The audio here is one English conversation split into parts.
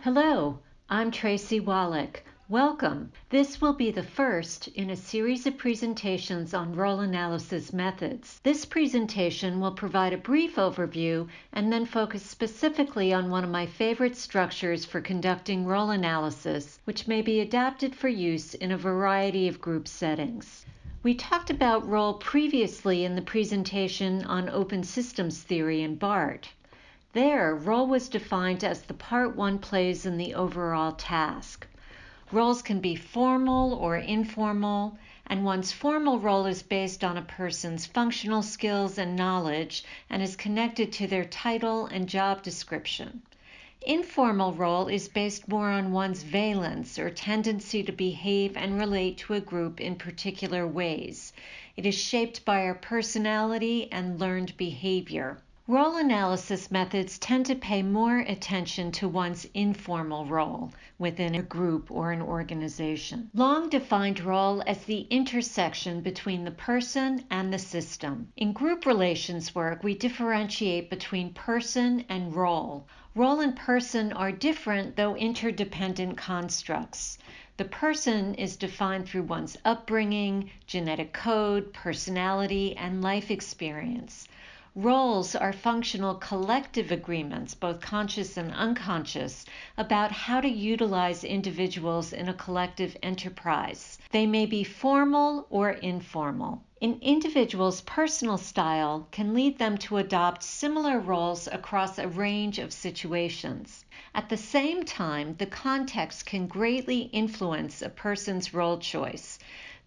Hello, I'm Tracy Wallach. Welcome. This will be the first in a series of presentations on role analysis methods. This presentation will provide a brief overview and then focus specifically on one of my favorite structures for conducting role analysis, which may be adapted for use in a variety of group settings. We talked about role previously in the presentation on open systems theory in BART. There, role was defined as the part one plays in the overall task. Roles can be formal or informal, and one's formal role is based on a person's functional skills and knowledge and is connected to their title and job description. Informal role is based more on one's valence or tendency to behave and relate to a group in particular ways. It is shaped by our personality and learned behavior. Role analysis methods tend to pay more attention to one's informal role within a group or an organization. Long defined role as the intersection between the person and the system. In group relations work, we differentiate between person and role. Role and person are different, though interdependent constructs. The person is defined through one's upbringing, genetic code, personality, and life experience. Roles are functional collective agreements, both conscious and unconscious, about how to utilize individuals in a collective enterprise. They may be formal or informal. An individual's personal style can lead them to adopt similar roles across a range of situations. At the same time, the context can greatly influence a person's role choice.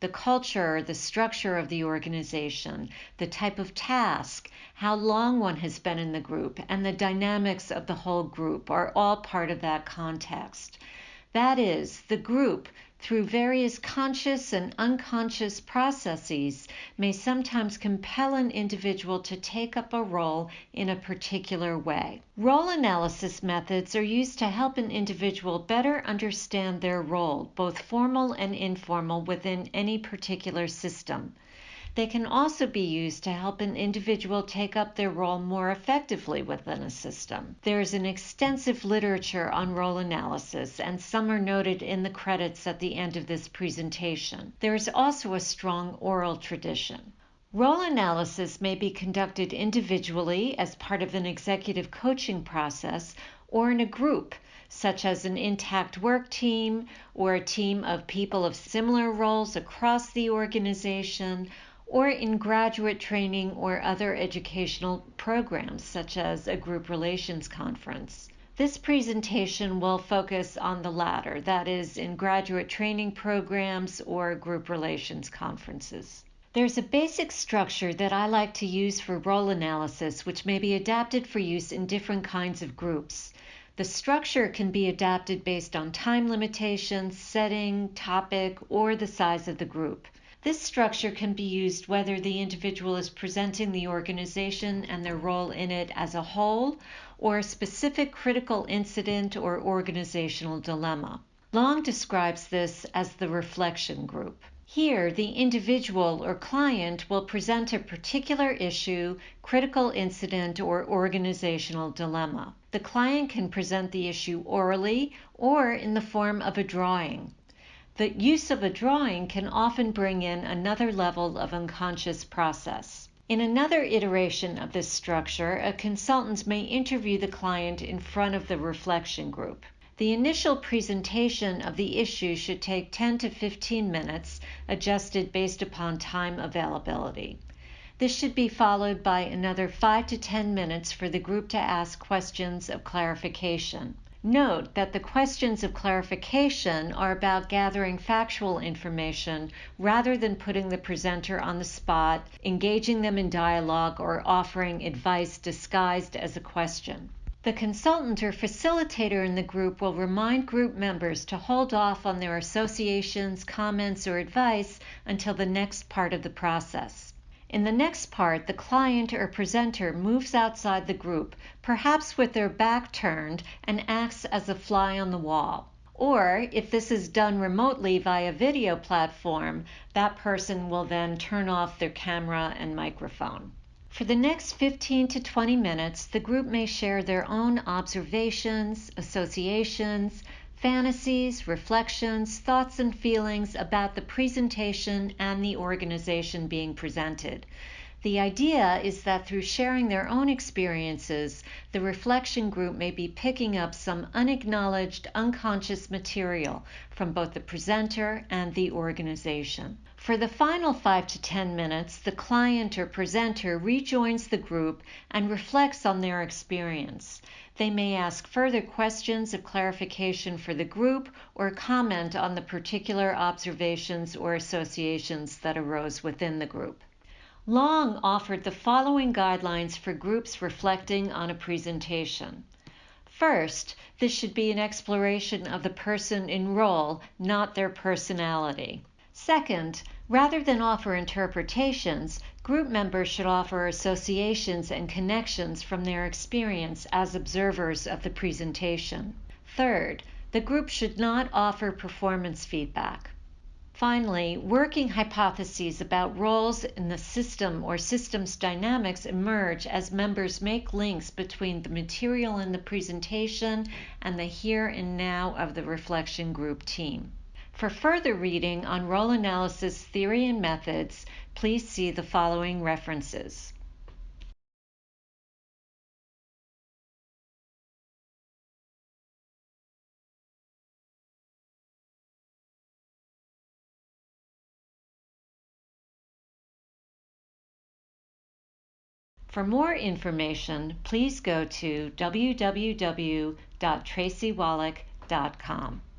The culture, the structure of the organization, the type of task, how long one has been in the group, and the dynamics of the whole group are all part of that context. That is, the group, through various conscious and unconscious processes, may sometimes compel an individual to take up a role in a particular way. Role analysis methods are used to help an individual better understand their role, both formal and informal, within any particular system. They can also be used to help an individual take up their role more effectively within a system. There is an extensive literature on role analysis, and some are noted in the credits at the end of this presentation. There is also a strong oral tradition. Role analysis may be conducted individually as part of an executive coaching process or in a group, such as an intact work team or a team of people of similar roles across the organization, or in graduate training or other educational programs, such as a group relations conference. This presentation will focus on the latter, that is, in graduate training programs or group relations conferences. There's a basic structure that I like to use for role analysis, which may be adapted for use in different kinds of groups. The structure can be adapted based on time limitations, setting, topic, or the size of the group. This structure can be used whether the individual is presenting the organization and their role in it as a whole, or a specific critical incident or organizational dilemma. Long describes this as the reflection group. Here, the individual or client will present a particular issue, critical incident, or organizational dilemma. The client can present the issue orally or in the form of a drawing. The use of a drawing can often bring in another level of unconscious process. In another iteration of this structure, a consultant may interview the client in front of the reflection group. The initial presentation of the issue should take 10 to 15 minutes, adjusted based upon time availability. This should be followed by another 5 to 10 minutes for the group to ask questions of clarification. Note that the questions of clarification are about gathering factual information rather than putting the presenter on the spot, engaging them in dialogue, or offering advice disguised as a question. The consultant or facilitator in the group will remind group members to hold off on their associations, comments, or advice until the next part of the process. In the next part, the client or presenter moves outside the group, perhaps with their back turned, and acts as a fly on the wall. Or, if this is done remotely via video platform, that person will then turn off their camera and microphone. For the next 15 to 20 minutes, the group may share their own observations, associations, fantasies, reflections, thoughts, and feelings about the presentation and the organization being presented. The idea is that through sharing their own experiences, the reflection group may be picking up some unacknowledged, unconscious material from both the presenter and the organization. For the final 5 to 10 minutes, the client or presenter rejoins the group and reflects on their experience. They may ask further questions of clarification for the group or comment on the particular observations or associations that arose within the group. Long offered the following guidelines for groups reflecting on a presentation. First, this should be an exploration of the person in role, not their personality. Second, rather than offer interpretations, group members should offer associations and connections from their experience as observers of the presentation. Third, the group should not offer performance feedback. Finally, working hypotheses about roles in the system or systems dynamics emerge as members make links between the material in the presentation and the here and now of the reflection group team. For further reading on role analysis theory and methods, please see the following references. For more information, please go to www.tracywallach.com.